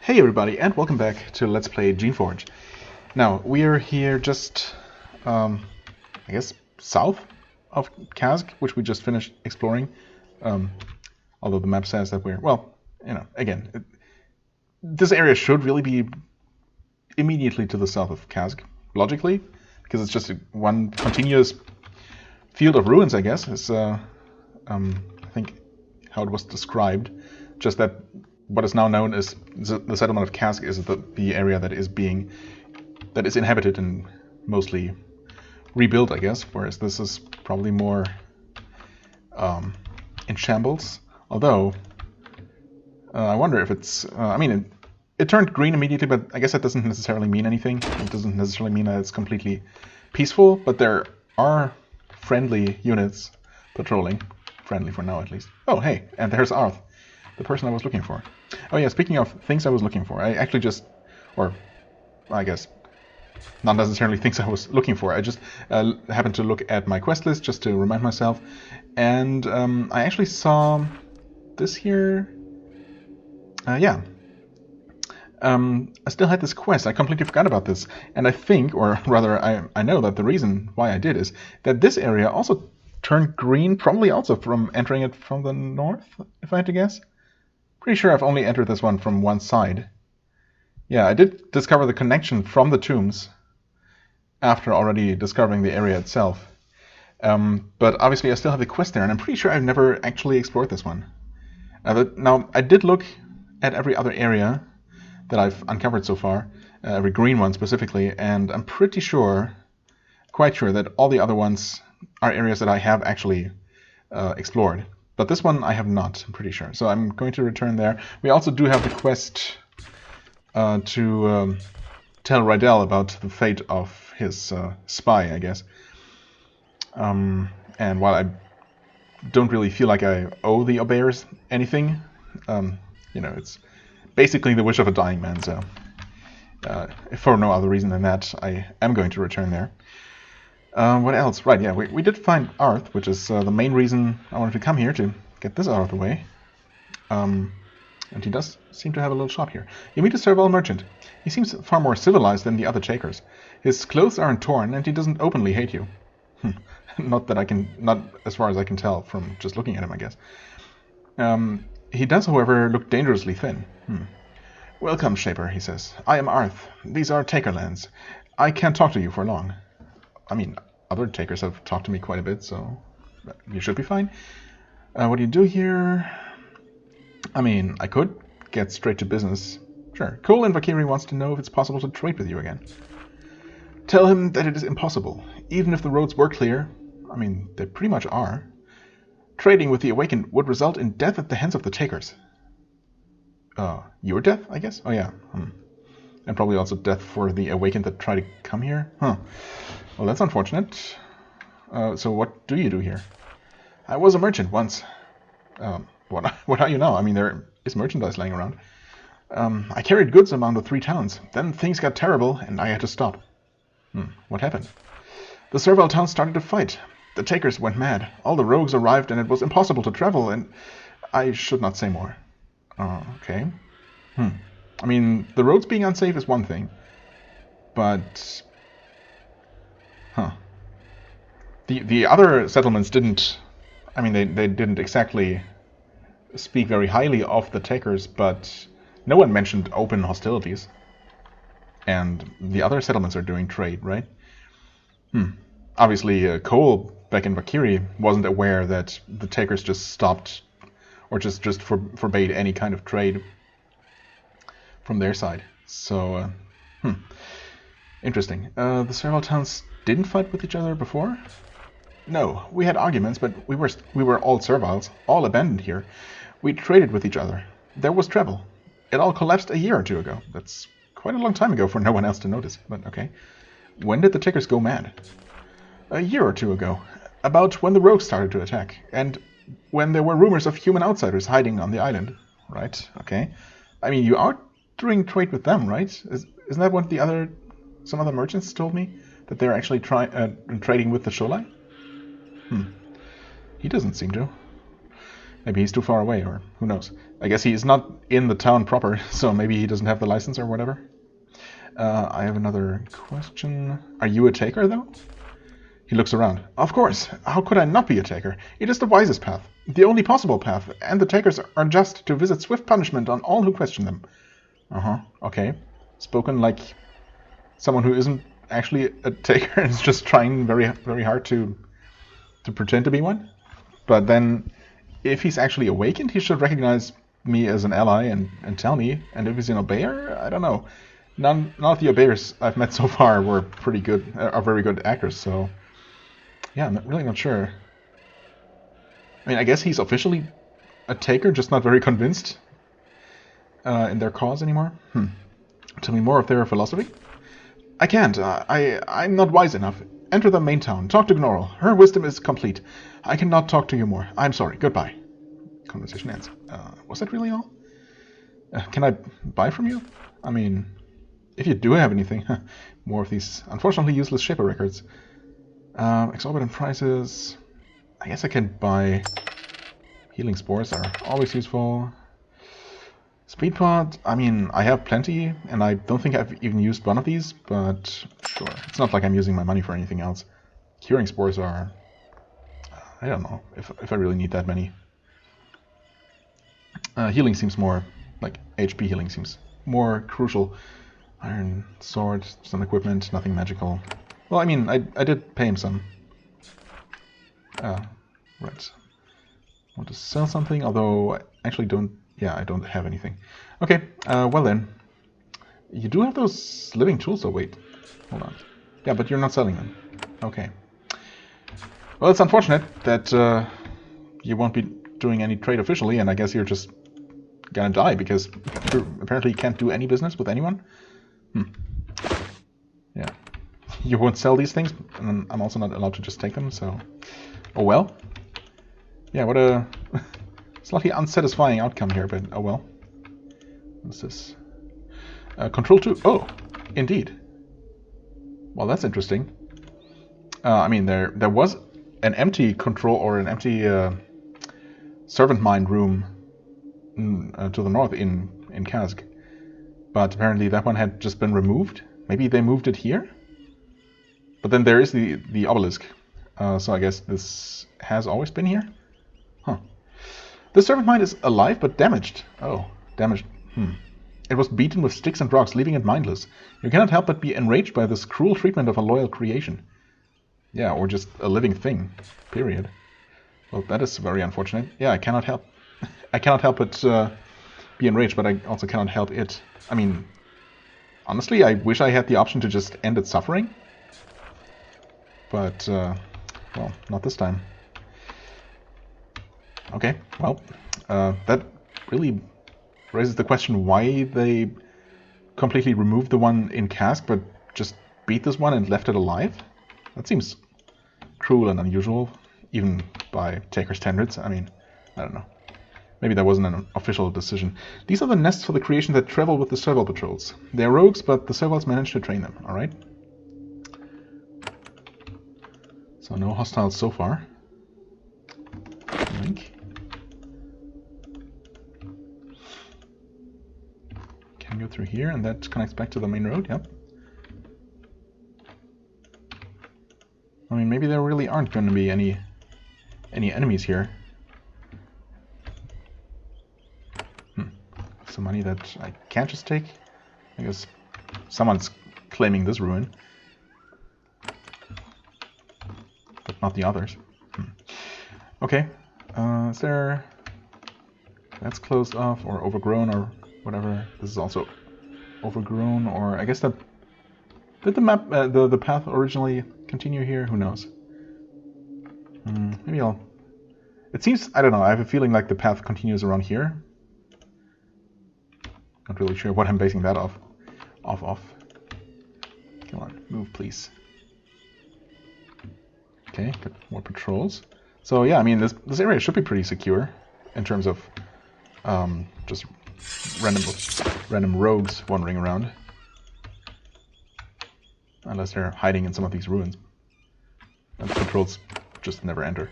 Hey everybody, and welcome back to Let's Play Geneforge. Now, we are here just, I guess, south of Kazk, which we just finished exploring. Although the map says that we're, well, again, this area should really be immediately to the south of Kazk, logically, because it's just one continuous field of ruins, I guess, is, I think, how it was described. Just that what is now known as the settlement of Kazk is the area that is inhabited and mostly rebuilt, I guess, whereas this is probably more in shambles. Although I wonder if it's it turned green immediately, but I guess that doesn't necessarily mean anything. It doesn't necessarily mean that it's completely peaceful, but there are friendly units patrolling. Friendly for now, at least. Oh, hey, and there's Arth, the person I was looking for. Oh yeah, speaking of things I was looking for, I actually just, or I guess not necessarily things I was looking for, I just happened to look at my quest list just to remind myself, and I actually saw this here. I still had this quest. I completely forgot about this, and I think, or rather I know that the reason why I did is that this area also turned green, probably also from entering it from the north, if I had to guess. Pretty sure I've only entered this one from one side. Yeah, I did discover the connection from the tombs after already discovering the area itself. But obviously I still have the quest there, and I'm pretty sure I've never actually explored this one. Now, I did look at every other area that I've uncovered so far, every green one specifically, and I'm pretty sure, quite sure, that all the other ones are areas that I have actually explored. But this one I have not, I'm pretty sure. So I'm going to return there. We also do have the quest to tell Rydell about the fate of his spy, I guess. And while I don't really feel like I owe the Obeyers anything, it's basically the wish of a dying man, so if for no other reason than that, I am going to return there. What else? Right, yeah, we did find Arth, which is the main reason I wanted to come here, to get this out of the way. And he does seem to have a little shop here. You meet a servile merchant. He seems far more civilized than the other takers. His clothes aren't torn, and he doesn't openly hate you. Not as far as I can tell from just looking at him, I guess. He does, however, look dangerously thin. Welcome, Shaper, he says. I am Arth. These are taker lands. I can't talk to you for long. I mean, other takers have talked to me quite a bit, so you should be fine. What do you do here? I mean, I could get straight to business. Sure. Cole in Valkyrie wants to know if it's possible to trade with you again. Tell him that it is impossible. Even if the roads were clear, I mean, they pretty much are. Trading with the Awakened would result in death at the hands of the takers. Your death, I guess? Oh, yeah. And probably also death for the Awakened that try to come here? Huh. Well, that's unfortunate. So what do you do here? I was a merchant once. What are you now? I mean, there is merchandise laying around. I carried goods among the 3 towns. Then things got terrible, and I had to stop. What happened? The servile towns started to fight. The takers went mad. All the rogues arrived, and it was impossible to travel, and I should not say more. Okay. I mean, the roads being unsafe is one thing, but... The other settlements didn't... I mean, they didn't exactly speak very highly of the takers, but no one mentioned open hostilities. And the other settlements are doing trade, right? Obviously, Cole, back in Valkyrie, wasn't aware that the takers just stopped, or just forbade any kind of trade from their side. So, interesting. The servile towns didn't fight with each other before? No, we had arguments, but we were all serviles, all abandoned here. We traded with each other. There was trouble. It all collapsed a year or 2 ago. That's quite a long time ago for no one else to notice, but okay. When did the takers go mad? A year or 2 ago. About when the rogues started to attack, and when there were rumors of human outsiders hiding on the island. Right, okay. I mean, you are doing trade with them, right? Isn't that what some other merchants told me? That they're actually trading with the Sholai? He doesn't seem to. Maybe he's too far away, or who knows. I guess he is not in the town proper, so maybe he doesn't have the license or whatever. I have another question. Are you a taker, though? He looks around. Of course. How could I not be a taker? It is the wisest path, the only possible path, and the takers are just to visit swift punishment on all who question them. Okay. Spoken like someone who isn't actually a taker and is just trying very, very hard to pretend to be one. But then, if he's actually awakened, he should recognize me as an ally and tell me. And if he's an obeyer, I don't know. None of the obeyers I've met so far were pretty good, are very good actors. So, yeah, I'm really not sure. I mean, I guess he's officially a taker, just not very convinced in their cause anymore. Tell me more of their philosophy. I can't. I'm not wise enough. Enter the main town. Talk to Gnorl. Her wisdom is complete. I cannot talk to you more. I'm sorry. Goodbye. Conversation ends. Was that really all? Can I buy from you? I mean, if you do have anything. More of these unfortunately useless shaper records. Exorbitant prices. I guess I can buy... Healing spores are always useful. Speed pod, I mean, I have plenty, and I don't think I've even used one of these, but sure. It's not like I'm using my money for anything else. Curing spores are... I don't know if I really need that many. Healing seems more... like, HP healing seems more crucial. Iron sword, some equipment, nothing magical. Well, I mean, I did pay him some. Right. Want to sell something, although I actually don't... Yeah, I don't have anything. Okay, well then. You do have those living tools, though. Wait, hold on. Yeah, but you're not selling them. Okay. Well, it's unfortunate that you won't be doing any trade officially, and I guess you're just gonna die, because you apparently can't do any business with anyone. Yeah. You won't sell these things, and I'm also not allowed to just take them, so... Oh well. Yeah, what a... slightly unsatisfying outcome here, but oh well. What's this? Control 2. Oh, indeed. Well, that's interesting. I mean, there was an empty control or an empty servant mine room to the north in Kask, but apparently that one had just been removed. Maybe they moved it here. But then there is the obelisk, so I guess this has always been here. Huh. The servant mine is alive but damaged. Oh, damaged. It was beaten with sticks and rocks, leaving it mindless. You cannot help but be enraged by this cruel treatment of a loyal creation. Yeah, or just a living thing. Period. Well, that is very unfortunate. Yeah, I cannot help. I cannot help but be enraged, but I also cannot help it. I mean, honestly, I wish I had the option to just end its suffering. But, well, not this time. Okay, well, that really raises the question why they completely removed the one in Kask, but just beat this one and left it alive? That seems cruel and unusual, even by Taker's standards. I mean, I don't know. Maybe that wasn't an official decision. These are the nests for the creation that travel with the serval patrols. They're rogues, but the servals managed to train them, alright? So no hostiles so far. Link. Can go through here, and that connects back to the main road, yep. I mean, maybe there really aren't going to be any enemies here. Some money that I can't just take. I guess someone's claiming this ruin, but not the others. Okay, is there... That's closed off, or overgrown, or whatever. This is also overgrown, or I guess that... Did the map, the path originally continue here? Who knows? Maybe I'll... It seems, I don't know, I have a feeling like the path continues around here. Not really sure what I'm basing that off. Come on, move please. Okay, got more patrols. So yeah, I mean, this area should be pretty secure in terms of just random rogues wandering around, unless they're hiding in some of these ruins. And patrols just never enter.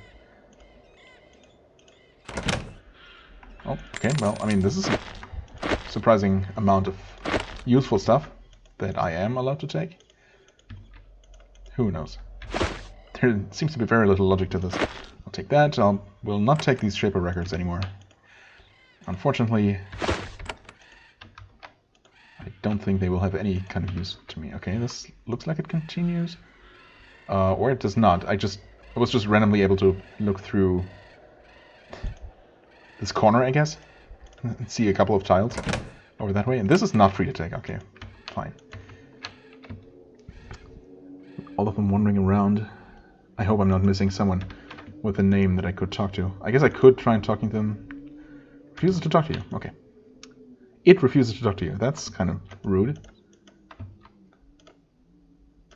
Okay, well, I mean, this is a surprising amount of useful stuff that I am allowed to take. Who knows? There seems to be very little logic to this. I'll take that. Will not take these Shaper records anymore. Unfortunately, I don't think they will have any kind of use to me. Okay, this looks like it continues. Or it does not. I was just randomly able to look through this corner, I guess, and see a couple of tiles over that way. And this is not free to take. Okay, fine. All of them wandering around. I hope I'm not missing someone with a name that I could talk to. I guess I could try and talking to them. Refuses to talk to you. Okay. It refuses to talk to you. That's kind of rude.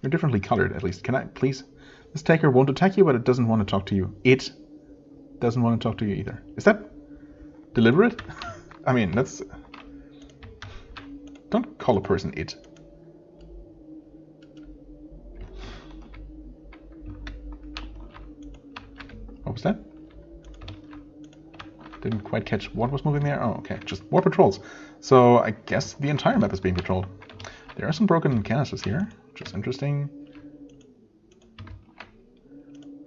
You're differently colored, at least. Can I, please? This taker won't attack you, but it doesn't want to talk to you. It doesn't want to talk to you either. Is that deliberate? I mean, that's... Don't call a person it. What was that? Didn't quite catch what was moving there. Oh, okay. Just more patrols. So I guess the entire map is being patrolled. There are some broken canisters here, which is interesting.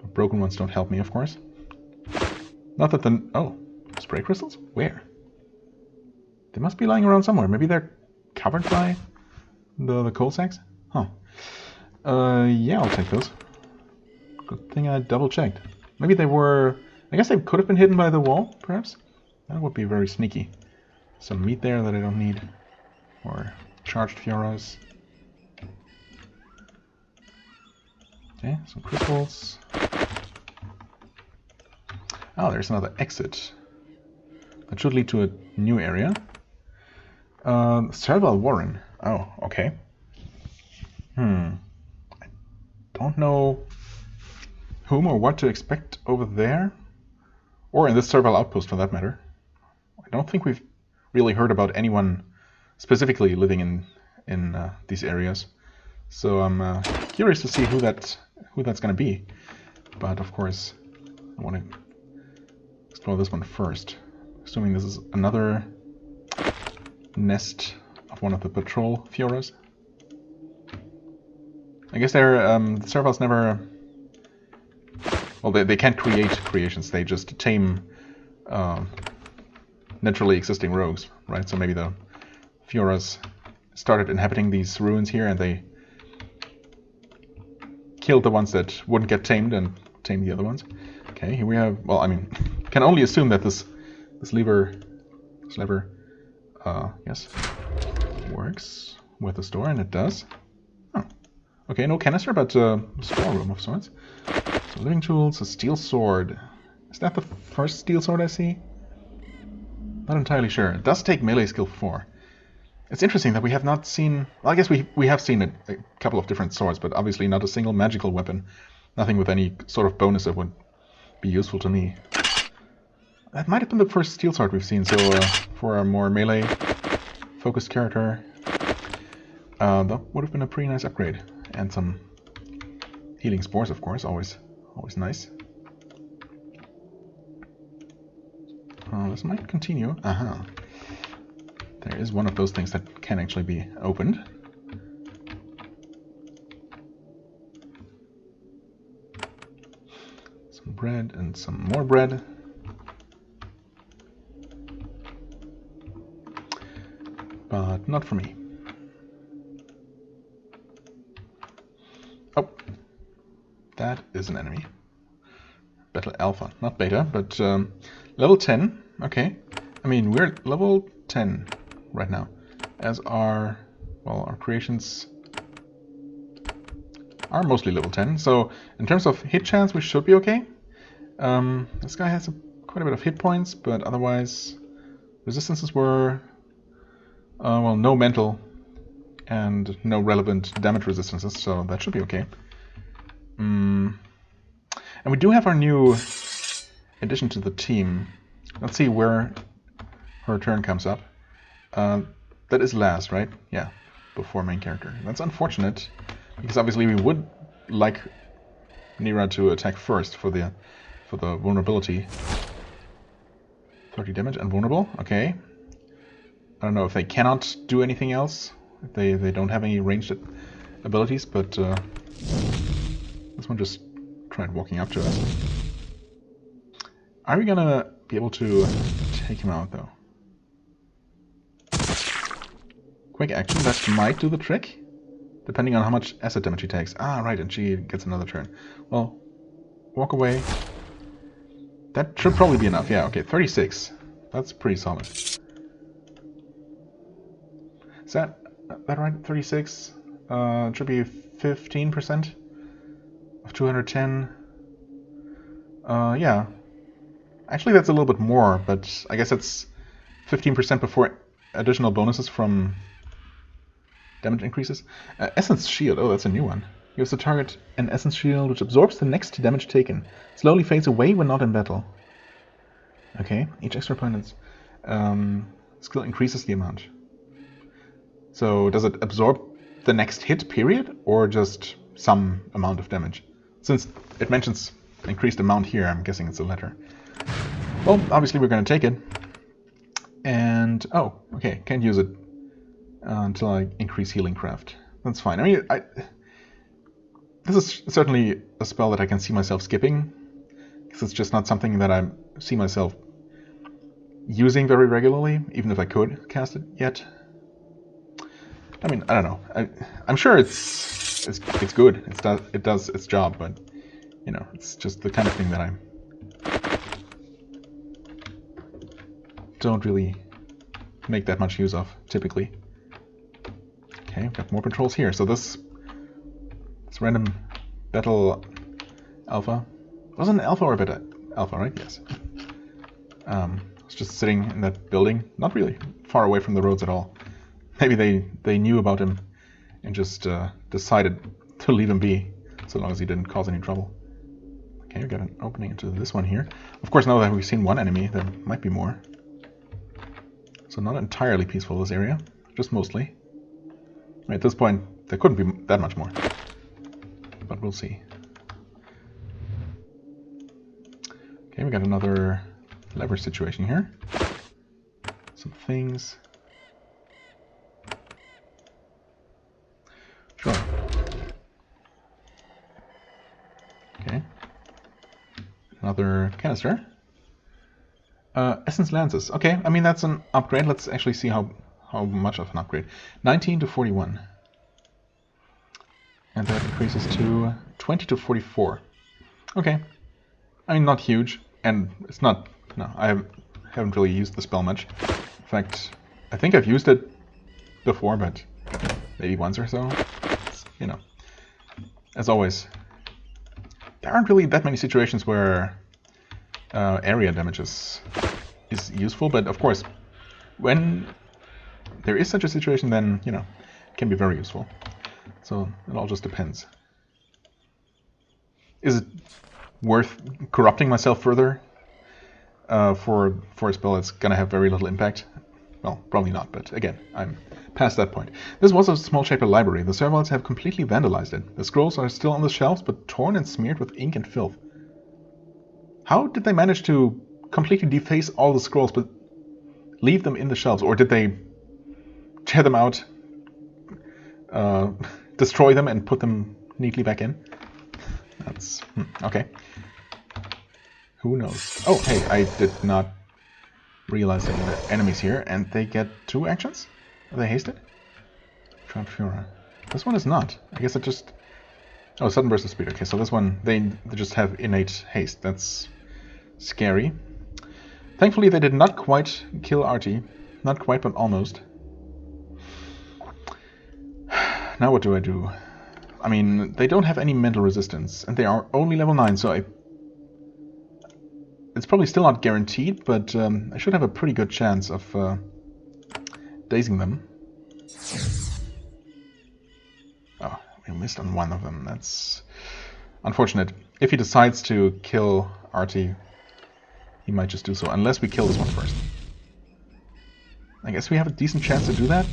The broken ones don't help me, of course. Not that the... Oh, spray crystals? Where? They must be lying around somewhere. Maybe they're covered by the coal sacks? Huh. Yeah, I'll take those. Good thing I double-checked. Maybe they were... I guess they could have been hidden by the wall, perhaps? That would be very sneaky. Some meat there that I don't need. Or charged fioras. Okay, some crystals. Oh, there's another exit. That should lead to a new area. Serval Warren. Oh, okay. I don't know whom or what to expect over there. Or in this Serval Outpost, for that matter. I don't think we've really heard about anyone specifically living in these areas. So I'm curious to see who that's going to be. But of course, I want to explore this one first. Assuming this is another nest of one of the patrol fioras. I guess they're the Servals never... Well, they can't create creations, they just tame naturally existing rogues, right? So maybe the Fioras started inhabiting these ruins here and they killed the ones that wouldn't get tamed and tamed the other ones. Okay, here we have, well, I mean, can only assume that this lever, yes, works with the store, and it does. Oh, okay, no canister, but storeroom of sorts. So living tools, a steel sword. Is that the first steel sword I see? Not entirely sure. It does take melee skill 4. It's interesting that we have not seen... Well, I guess we have seen a couple of different swords, but obviously not a single magical weapon. Nothing with any sort of bonus that would be useful to me. That might have been the first steel sword we've seen, so for a more melee-focused character, that would have been a pretty nice upgrade. And some healing spores, of course, always nice. This might continue. Aha. There is one of those things that can actually be opened. Some bread and some more bread. But not for me. Oh. That is an enemy. Battle Alpha, not Beta, but level 10. Okay. I mean, we're level 10 right now, as our, well, our creations are mostly level 10. So in terms of hit chance, we should be okay. This guy has quite a bit of hit points, but otherwise resistances were, well, no mental and no relevant damage resistances, so that should be okay. And we do have our new addition to the team. Let's see where her turn comes up. That is last, right? Yeah, before main character. That's unfortunate, because obviously we would like Nira to attack first for the vulnerability. 30 damage and vulnerable. Okay. I don't know if they cannot do anything else. If they don't have any ranged abilities, but this one just tried walking up to us. Are we gonna be able to take him out though? Quick action, that might do the trick. Depending on how much acid damage he takes. Ah, right, and she gets another turn. Well, walk away. That should probably be enough. Yeah, okay, 36. That's pretty solid. Is that right? 36? It should be 15% of 210. Yeah. Actually, that's a little bit more, but I guess it's 15% before additional bonuses from damage increases. Essence Shield. Oh, that's a new one. Gives the target an Essence Shield which absorbs the next damage taken. Slowly fades away when not in battle. Okay, each extra opponent's skill increases the amount. So does it absorb the next hit, period? Or just some amount of damage? Since it mentions increased amount here, I'm guessing it's the latter. Well, obviously we're going to take it. And, oh, okay, can't use it until I increase Healing Craft. That's fine. I mean, this is certainly a spell that I can see myself skipping, because it's just not something that I see myself using very regularly, even if I could cast it yet. I mean, I don't know. I'm sure it's good. It does its job, but you know, it's just the kind of thing that I don't really make that much use of typically. Okay, we've got more patrols here. So this random battle alpha. Wasn't an alpha or a beta alpha, right? Yes. It's just sitting in that building, not really far away from the roads at all. Maybe they knew about him and just decided to leave him be, so long as he didn't cause any trouble. Okay, we got an opening into this one here. Of course, now that we've seen one enemy, there might be more. So not entirely peaceful, this area, just mostly. At this point, there couldn't be that much more, but we'll see. Okay, we got another lever situation here. Some things. Sure. Okay. Another canister. Essence Lances. Okay, I mean that's an upgrade. Let's actually see how much of an upgrade. 19 to 41. And that increases to 20 to 44. Okay. I mean, not huge. And it's not... No, I haven't really used the spell much. In fact, I think I've used it before, but maybe once or so. It's, you know, as always, there aren't really that many situations where area damage is useful, but of course, when there is such a situation, then, you know, it can be very useful. So it all just depends. Is it worth corrupting myself further for a spell that's gonna have very little impact? Well, probably not, but again, I'm past that point. This was a small shaper library. The servants have completely vandalized it. The scrolls are still on the shelves, but torn and smeared with ink and filth. How did they manage to completely deface all the scrolls, but leave them in the shelves? Or did they tear them out, destroy them, and put them neatly back in? That's... okay. Who knows? Oh, hey, I did not realize there were enemies here, and they get 2 actions? Are they hasted? Transfura. This one is not. I guess it just... Oh, sudden burst of speed. Okay, so this one, they just have innate haste. That's scary. Thankfully, they did not quite kill Artie. Not quite, but almost. Now what do I do? I mean, they don't have any mental resistance, and they are only level 9, so it's probably still not guaranteed, but I should have a pretty good chance of dazing them. Oh, we missed on one of them. That's unfortunate. If he decides to kill Artie, he might just do so, unless we kill this one first. I guess we have a decent chance to do that.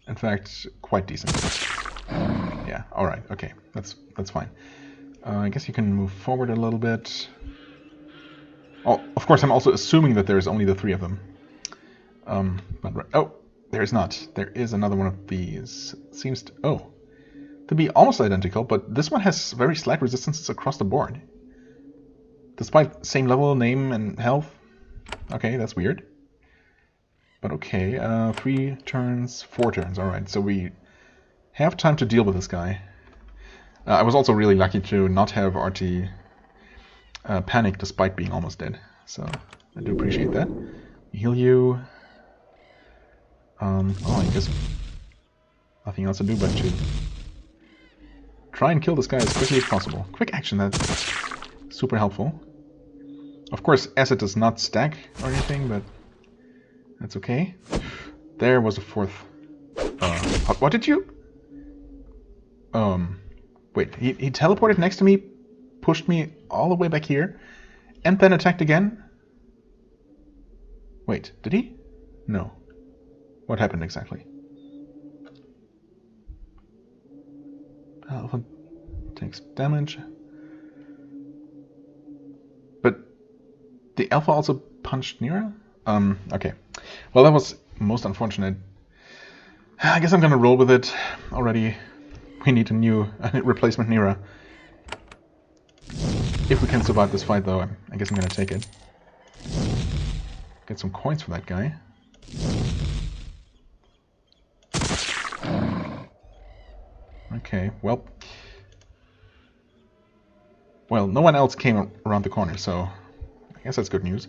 In fact, quite decent. Yeah, alright, okay, that's fine. I guess you can move forward a little bit. Oh, of course, I'm also assuming that there's only the 3 of them. Oh, there's not. There is another one of these. Seems to be almost identical, but this one has very slight resistances across the board. Despite same level, name, and health. Okay, that's weird. But okay, 3 turns, 4 turns. Alright, so we have time to deal with this guy. I was also really lucky to not have RT panic despite being almost dead. So I do appreciate that. Heal you. I guess nothing else to do but to try and kill this guy as quickly as possible. Quick action, that's super helpful. Of course, acid does not stack or anything, but that's okay. There was a 4th. What did you? Wait, he teleported next to me, pushed me all the way back here, and then attacked again? Wait, did he? No. What happened exactly? Alpha takes damage. But the Alpha also punched Nira? Okay. Well, that was most unfortunate. I guess I'm gonna roll with it already. We need a new replacement Nira. If we can survive this fight, though, I guess I'm gonna take it. Get some coins for that guy. Okay, well, no one else came around the corner, so I guess that's good news.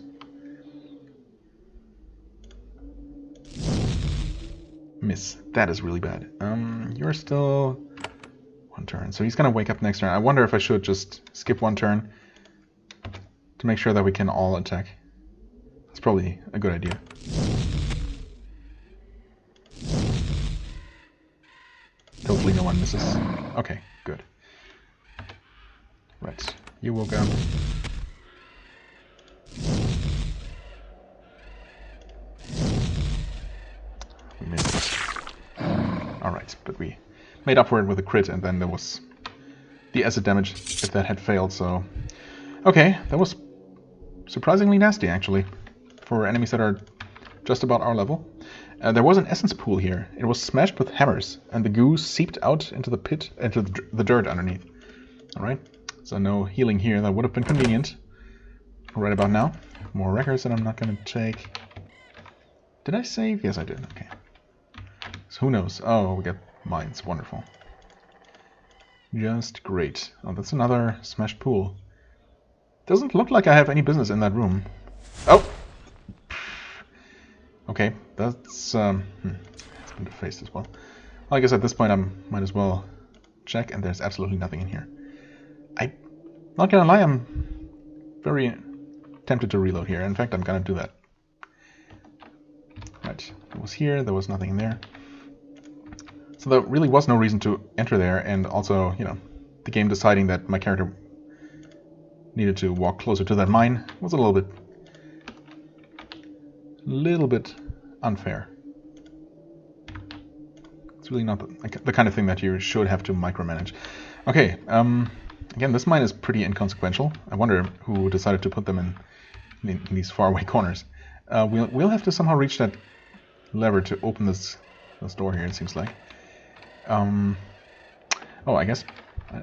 Miss. That is really bad. You're still 1 turn, so he's gonna wake up next turn. I wonder if I should just skip 1 turn to make sure that we can all attack. That's probably a good idea. Hopefully no one misses. Okay, good. Right, you woke up. We missed. Alright, but we made up for it with a crit, and then there was the acid damage if that had failed, so... Okay, that was surprisingly nasty, actually, for enemies that are just about our level. There was an essence pool here. It was smashed with hammers, and the goo seeped out into the pit, into the dirt underneath. Alright, so no healing here. That would have been convenient. Right about now. More records that I'm not going to take. Did I save? Yes, I did. Okay. So who knows? Oh, we got mines. Wonderful. Just great. Oh, that's another smashed pool. Doesn't look like I have any business in that room. Oh! Okay, that's been defaced as well. Well, I guess at this point I might as well check, and there's absolutely nothing in here. I'm not gonna lie, I'm very tempted to reload here. In fact, I'm gonna do that. Right, it was here, there was nothing in there. So there really was no reason to enter there, and also, you know, the game deciding that my character needed to walk closer to that mine was a little bit unfair. It's really not the kind of thing that you should have to micromanage. Okay, again, this mine is pretty inconsequential. I wonder who decided to put them in these faraway corners. We'll have to somehow reach that lever to open this door here, it seems like. Oh, I guess I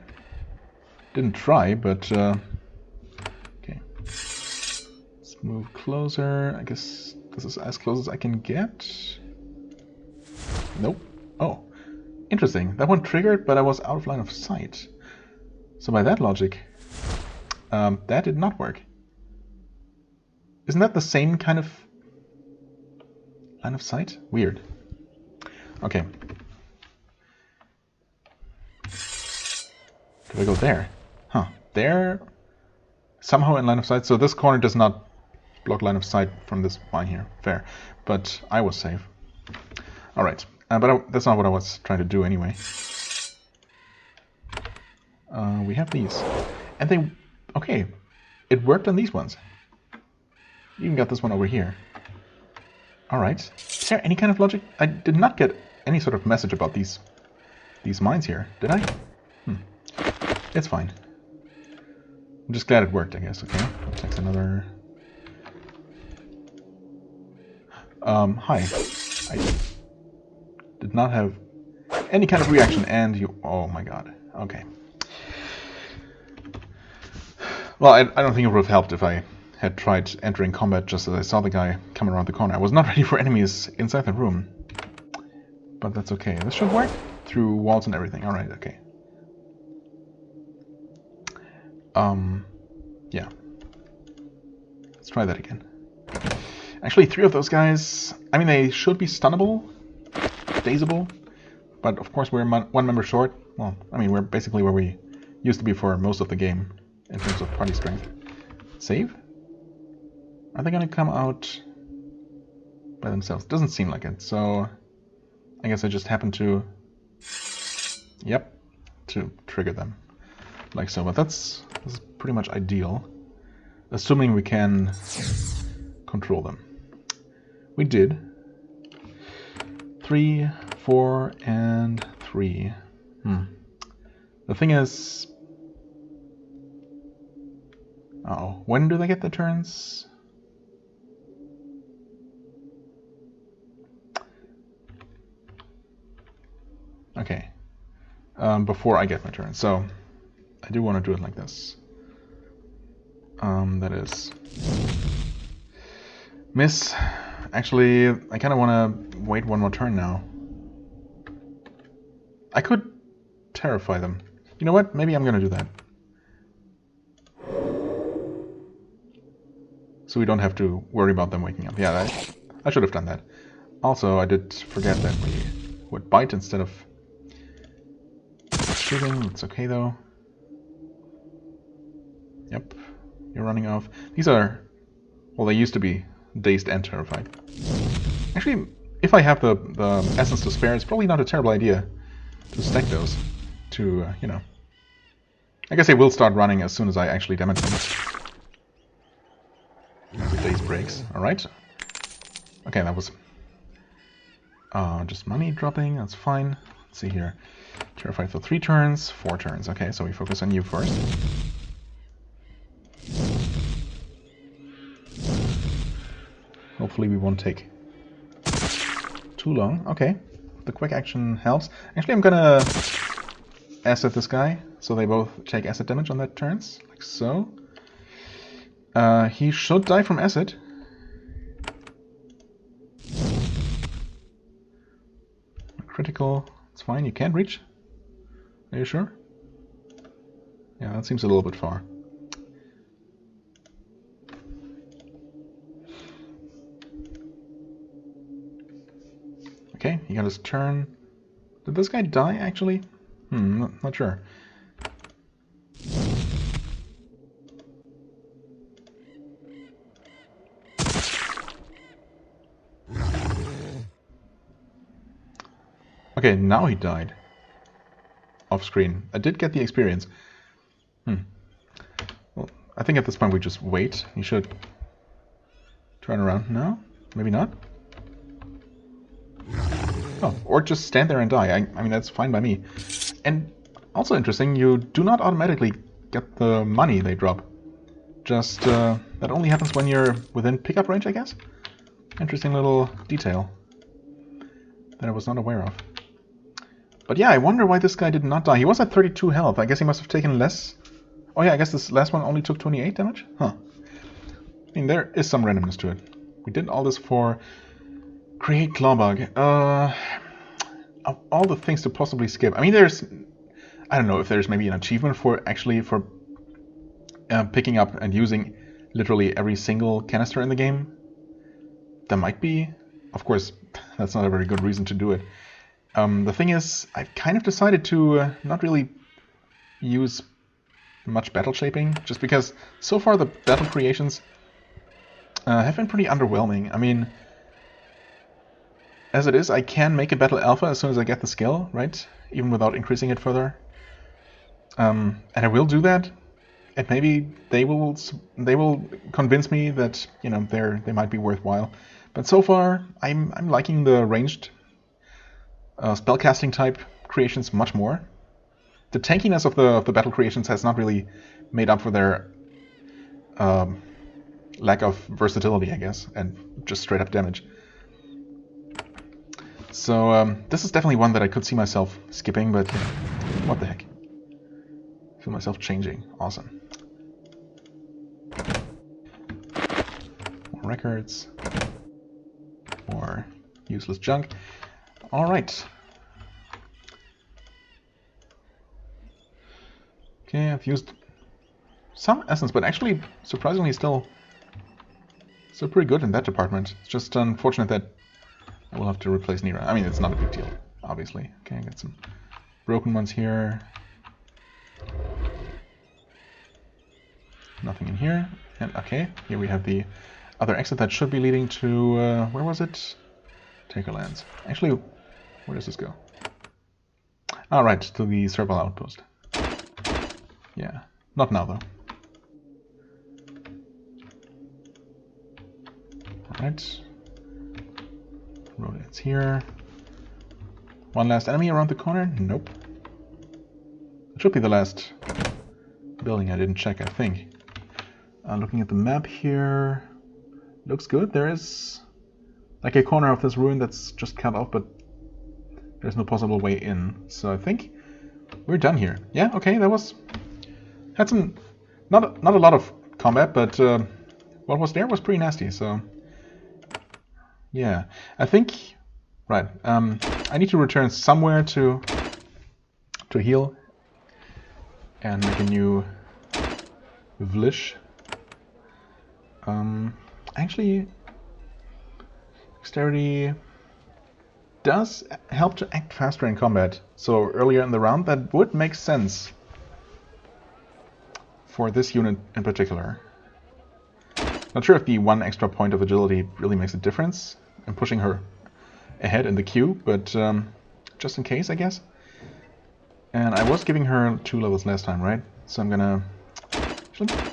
didn't try, but okay. Let's move closer. I guess this is as close as I can get. Nope. Oh, interesting. That one triggered, but I was out of line of sight. So by that logic, that did not work. Isn't that the same kind of line of sight? Weird. Okay. Could I go there? Huh. There? Somehow in line of sight. So this corner does not block line of sight from this mine here. Fair. But I was safe. Alright. But that's not what I was trying to do anyway. We have these. And they... Okay. It worked on these ones. Even got this one over here. Alright. Is there any kind of logic? I did not get any sort of message about these mines here, did I? It's fine. I'm just glad it worked, I guess. Okay. Takes another Hi. I did not have any kind of reaction, and you... Oh my god. Okay. Well, I don't think it would have helped if I had tried entering combat just as I saw the guy come around the corner. I was not ready for enemies inside the room. But that's okay. This should work through walls and everything. Alright, okay. Yeah. Let's try that again. Actually, 3 of those guys, I mean, they should be stunnable, dazable, but of course we're 1 member short. Well, I mean, we're basically where we used to be for most of the game in terms of party strength. Save? Are they gonna come out by themselves? Doesn't seem like it, so I guess I just happened to, yep, to trigger them. Like so, but that's pretty much ideal, assuming we can control them. We did. 3, 4, and 3. The thing is... Uh-oh. When do they get the turns? Okay. Before I get my turn. So, I do want to do it like this. That is... Miss. Actually, I kind of want to wait 1 more turn now. I could terrify them. You know what? Maybe I'm going to do that. So we don't have to worry about them waking up. Yeah, I should have done that. Also, I did forget that we would bite instead of shooting. It's okay though. Yep, you're running off. These are... Well, they used to be dazed and terrified. Actually, if I have the essence to spare, it's probably not a terrible idea to stack those to, you know... I guess they will start running as soon as I actually damage them. The daze breaks. Alright. Okay, that was... just money dropping, that's fine. Let's see here. Terrified for 3 turns, 4 turns. Okay, so we focus on you first. Hopefully we won't take too long. Okay, the quick action helps. Actually, I'm gonna acid this guy, so they both take acid damage on their turns, like so. He should die from acid. Critical, it's fine, you can't reach. Are you sure? Yeah, that seems a little bit far. Okay, he got his turn. Did this guy die, actually? Not sure. Okay, now he died. Off screen. I did get the experience. Well, I think at this point we just wait. He should turn around now. Maybe not. Oh, or just stand there and die. I mean, that's fine by me. And also interesting, you do not automatically get the money they drop. Just, that only happens when you're within pickup range, I guess? Interesting little detail that I was not aware of. But yeah, I wonder why this guy did not die. He was at 32 health. I guess he must have taken less. Oh yeah, I guess this last one only took 28 damage? Huh. I mean, there is some randomness to it. We did all this for create clawbug. Of all the things to possibly skip. I mean, there's... I don't know if there's maybe an achievement for actually for picking up and using literally every single canister in the game. There might be. Of course, that's not a very good reason to do it. The thing is, I've kind of decided to not really use much battle shaping, just because so far the battle creations have been pretty underwhelming. I mean, as it is, I can make a battle alpha as soon as I get the skill, right? Even without increasing it further. And I will do that, and maybe they will convince me that, you know, they might be worthwhile. But so far, I'm liking the ranged spellcasting type creations much more. The tankiness of the battle creations has not really made up for their lack of versatility, I guess, and just straight up damage. So this is definitely one that I could see myself skipping, but what the heck. Feel myself changing. Awesome. More records. More useless junk. Alright. Okay, I've used some essence, but actually, surprisingly, still pretty good in that department. It's just unfortunate that I will have to replace Nira. I mean, it's not a big deal, obviously. Okay, I got some broken ones here. Nothing in here. And okay, here we have the other exit that should be leading to, where was it? Takerlands. Actually, where does this go? Ah, right, to the Serval outpost. Yeah, not now though. Alright. Road ends here. One last enemy around the corner? Nope. It should be the last building I didn't check, I think. Looking at the map here, looks good. There is like a corner of this ruin that's just cut off, but there's no possible way in. So I think we're done here. Yeah, okay, that was... had some... not a lot of combat, but what was there was pretty nasty, so... yeah, I think... right, I need to return somewhere to heal and make a new village. Actually, dexterity does help to act faster in combat, so earlier in the round that would make sense for this unit in particular. Not sure if the one extra point of agility really makes a difference in pushing her ahead in the queue, but just in case, I guess. And I was giving her 2 levels last time, right? So I'm gonna...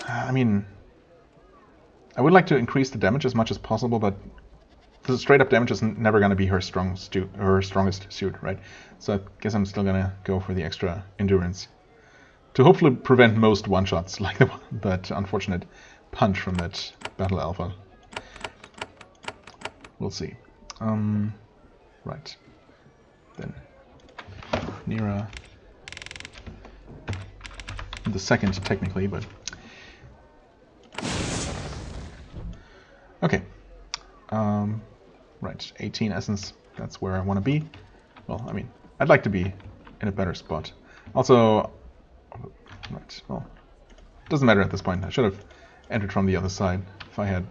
I mean... I would like to increase the damage as much as possible, but the straight up damage is never gonna be her strongest suit, right? So I guess I'm still gonna go for the extra endurance. To hopefully prevent most one-shots, like that unfortunate punch from that Battle Alpha. We'll see. Right. Then Nira. The second, technically, but... okay. Right, 18 essence, that's where I want to be. Well, I mean, I'd like to be in a better spot. Also, right, well, doesn't matter at this point. I should have entered from the other side if I had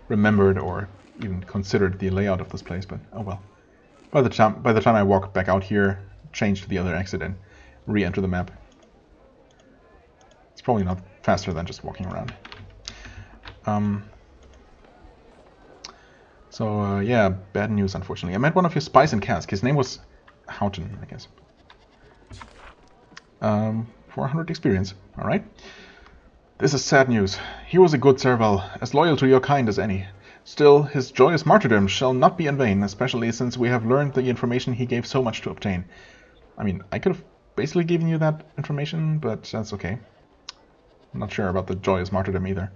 remembered or even considered the layout of this place, but oh well. By the time I walk back out here, change to the other exit and re-enter the map. It's probably not faster than just walking around. So yeah, bad news unfortunately. I met one of your spies in Cask. His name was Houghton, I guess. 400 experience, alright. This is sad news. He was a good Serval, as loyal to your kind as any. Still, his joyous martyrdom shall not be in vain, especially since we have learned the information he gave so much to obtain. I mean, I could have basically given you that information, but that's okay. I'm not sure about the joyous martyrdom either.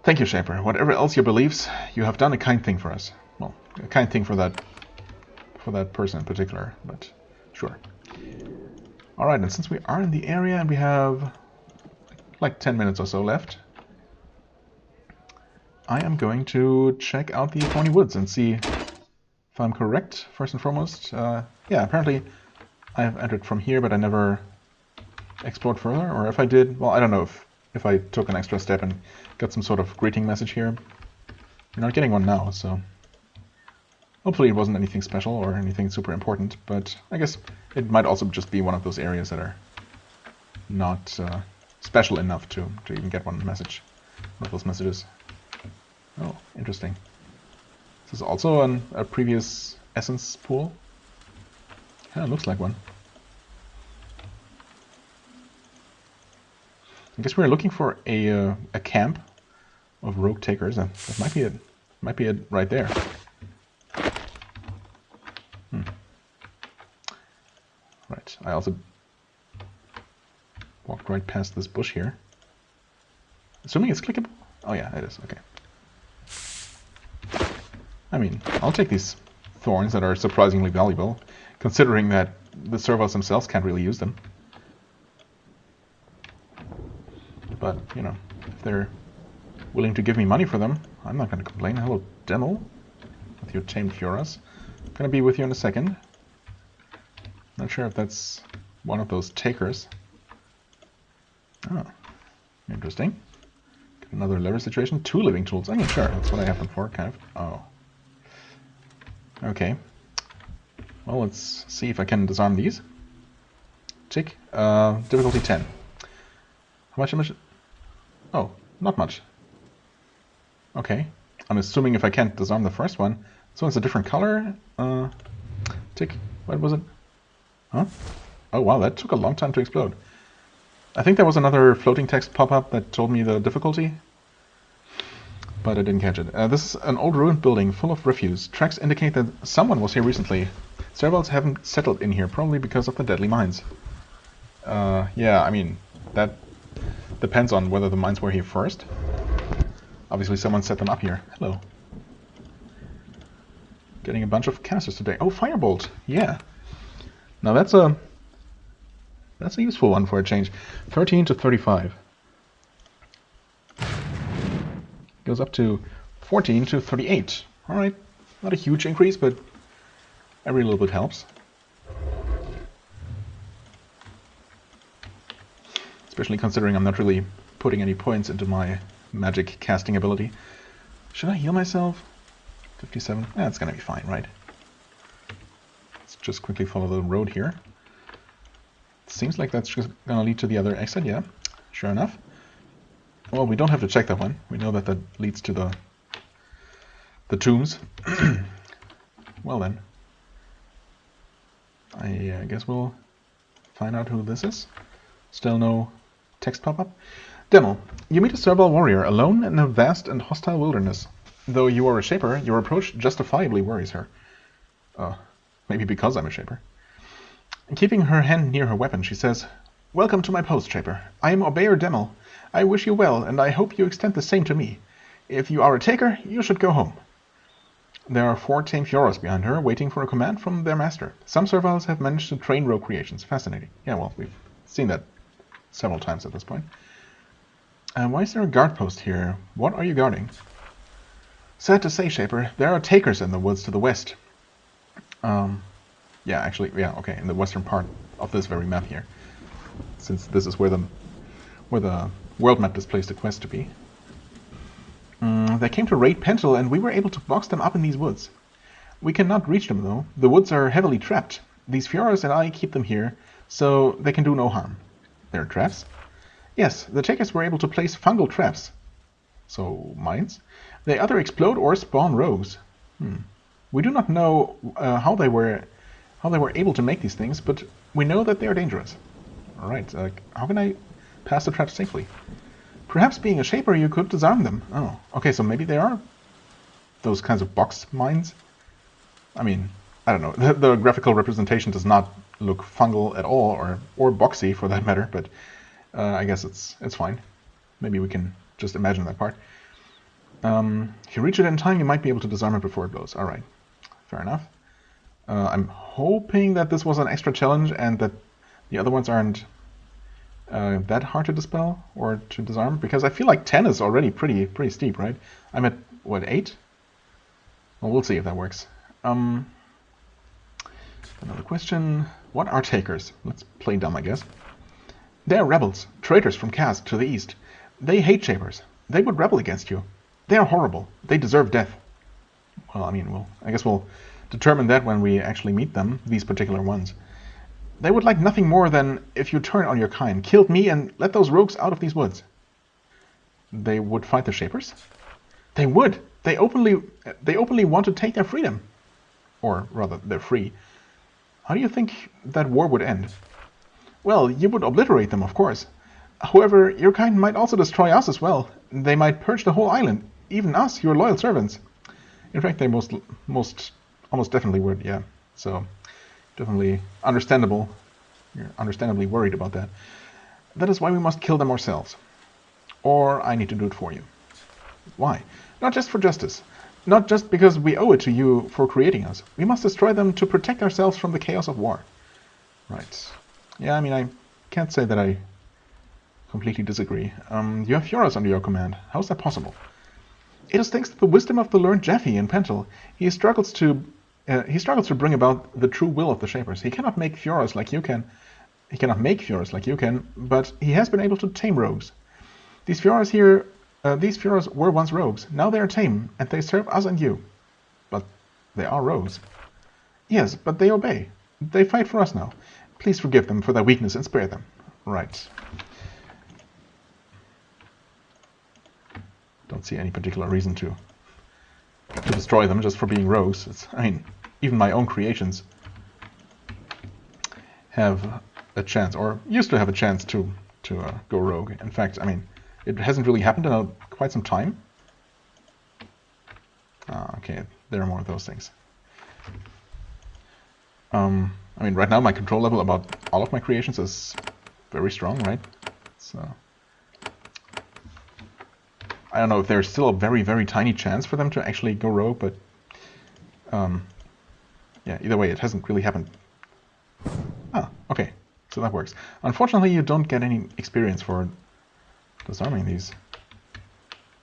Thank you, Shaper. Whatever else your beliefs, you have done a kind thing for us. Well, a kind thing for that person in particular, but sure. Alright, and since we are in the area and we have like 10 minutes or so left, I am going to check out the Thorny Woods and see if I'm correct, first and foremost. Yeah, apparently I have entered from here, but I never explored further, or if I did, well, I don't know if I took an extra step and got some sort of greeting message here. You're not getting one now, so hopefully it wasn't anything special or anything super important, but I guess it might also just be one of those areas that are not special enough to even get one message, one of those messages. Oh, interesting. This is also a previous essence pool. Yeah, it looks like one. I guess we're looking for a camp of rogue takers, and that might be it. Might be it right there. Right. I also walked right past this bush here. Assuming it's clickable. Oh yeah, it is. Okay. I mean, I'll take these thorns that are surprisingly valuable, considering that the servals themselves can't really use them. But, you know, if they're willing to give me money for them, I'm not going to complain. Hello, Demo, with your tamed Fioras. Gonna be with you in a second. Not sure if that's one of those takers. Oh, interesting. Got another lever situation. 2 living tools. I mean, sure, that's what I have them for, kind of. Oh. Okay. Well, let's see if I can disarm these. Tick. Difficulty 10. How much damage? Oh, not much. Okay. I'm assuming if I can't disarm the first one, this one's a different color. Tick. What was it? Huh? Oh wow, that took a long time to explode. I think there was another floating text pop-up that told me the difficulty, but I didn't catch it. This is an old ruined building full of refuse. Tracks indicate that someone was here recently. Servals haven't settled in here, probably because of the deadly mines. Yeah, I mean, that depends on whether the mines were here first. Obviously someone set them up here. Hello. Getting a bunch of canisters today. Oh, Firebolt! Yeah. Now that's a useful one for a change. 13 to 35. Goes up to 14 to 38. Alright, not a huge increase, but every little bit helps. Especially considering I'm not really putting any points into my magic casting ability. Should I heal myself? 57? That's gonna be fine, right? Let's just quickly follow the road here. Seems like that's just gonna lead to the other exit, yeah. Sure enough. Well, we don't have to check that one. We know that that leads to the tombs. Well then. I guess we'll find out who this is. Still no text pop-up. Demo. You meet a serval warrior alone in a vast and hostile wilderness. Though you are a shaper, your approach justifiably worries her. Maybe because I'm a shaper. Keeping her hand near her weapon, she says, "Welcome to my post, shaper. I am Obeyer Demo. I wish you well, and I hope you extend the same to me. If you are a taker, you should go home." There are 4 tame Fioras behind her, waiting for a command from their master. Some servals have managed to train rogue creations. Fascinating. Yeah, well, we've seen that several times at this point. Why is there a guard post here? What are you guarding? Sad to say, shaper, there are takers in the woods to the west. Yeah, actually, yeah, okay, in the western part of this very map here. Since this is where the world map displays the quest to be. They came to raid Pentel, and we were able to box them up in these woods. We cannot reach them, though. The woods are heavily trapped. These Fioras and I keep them here, so they can do no harm. There are traps? Yes, the takers were able to place fungal traps. So, mines? They either explode or spawn rogues. We do not know how they were able to make these things, but we know that they are dangerous. Alright, how can I pass the traps safely? Perhaps being a shaper you could disarm them. Oh, okay, so maybe they are those kinds of box mines? I mean, I don't know. The graphical representation does not look fungal at all, or boxy for that matter, but I guess it's fine. Maybe we can just imagine that part. If you reach it in time, you might be able to disarm it before it blows. Alright, fair enough. I'm hoping that this was an extra challenge and that the other ones aren't that hard to dispel or to disarm, because I feel like 10 is already pretty steep, right? I'm at, what, 8? Well, we'll see if that works. Another question. What are takers? Let's play dumb, I guess. They are rebels, traitors from Cask to the east. They hate shapers. They would rebel against you. They are horrible. They deserve death. Well, I mean, I guess we'll determine that when we actually meet them, these particular ones. They would like nothing more than, if you turn on your kind, killed me and let those rogues out of these woods. They would fight the shapers? They would! They openly want to take their freedom. Or rather, they're free. How do you think that war would end? Well, you would obliterate them, of course. However, your kind might also destroy us as well. They might purge the whole island, even us, your loyal servants. In fact, they almost definitely would, yeah. So, definitely understandable. You're understandably worried about that. That is why we must kill them ourselves. Or I need to do it for you. Why? Not just for justice. Not just because we owe it to you for creating us. We must destroy them to protect ourselves from the chaos of war. Right. Yeah, I mean, I can't say that I completely disagree. You have Fioras under your command. How is that possible? It is thanks to the wisdom of the learned Jeffy in Pentel. He struggles to bring about the true will of the Shapers. He cannot make Fioras like you can. He cannot make Fioras like you can, but he has been able to tame rogues. These Fioras were once rogues. Now they are tame, and they serve us and you. But they are rogues. Yes, but they obey. They fight for us now. Please forgive them for their weakness and spare them. Right. Don't see any particular reason to destroy them just for being rogues. I mean, even my own creations have a chance, or used to have a chance to go rogue. In fact, I mean, it hasn't really happened in quite some time. Okay, there are more of those things. I mean, right now my control level about all of my creations is very strong, right? So I don't know if there's still a very, very tiny chance for them to actually go rogue, but yeah, either way, it hasn't really happened. Ah, okay, so that works. Unfortunately, you don't get any experience for disarming these.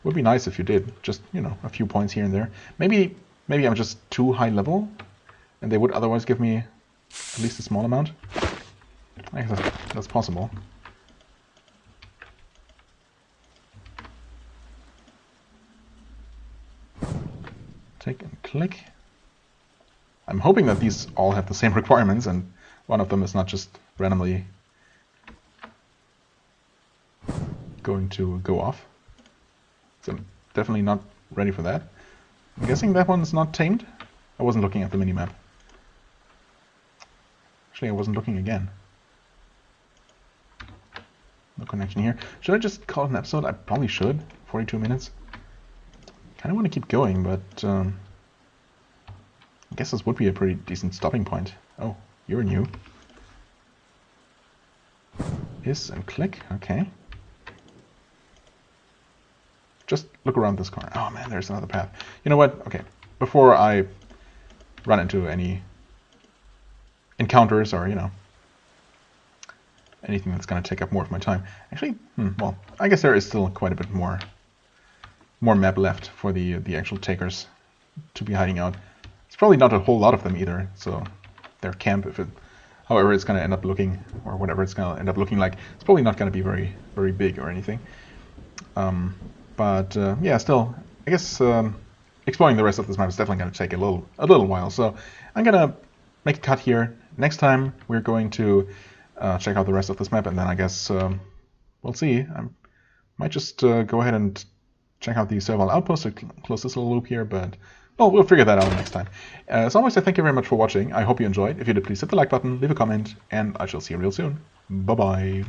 Would be nice if you did, just, you know, a few points here and there. Maybe I'm just too high level, and they would otherwise give me at least a small amount. I guess that's possible. Take and click. I'm hoping that these all have the same requirements, and one of them is not just randomly going to go off. So I'm definitely not ready for that. I'm guessing that one's not tamed. I wasn't looking at the minimap. Actually, I wasn't looking again. No connection here. Should I just call it an episode? I probably should. 42 minutes. Kind of want to keep going, but I guess this would be a pretty decent stopping point. Oh, you're new. Hiss and click. Okay. Just look around this corner. Oh man, there's another path. You know what? Okay. Before I run into any encounters or, you know, anything that's going to take up more of my time. Actually, well, I guess there is still quite a bit more map left for the actual takers to be hiding out. It's probably not a whole lot of them either, so their camp, however it's going to end up looking, or whatever it's going to end up looking like, it's probably not going to be very, very big or anything. But yeah, still, I guess exploring the rest of this map is definitely going to take a little while. So I'm going to make a cut here. Next time we're going to check out the rest of this map, and then I guess we'll see. I might just go ahead and check out the Servile Outpost to close this little loop here, but well, we'll figure that out next time. As always, I thank you very much for watching. I hope you enjoyed. If you did, please hit the like button, leave a comment, and I shall see you real soon. Bye-bye.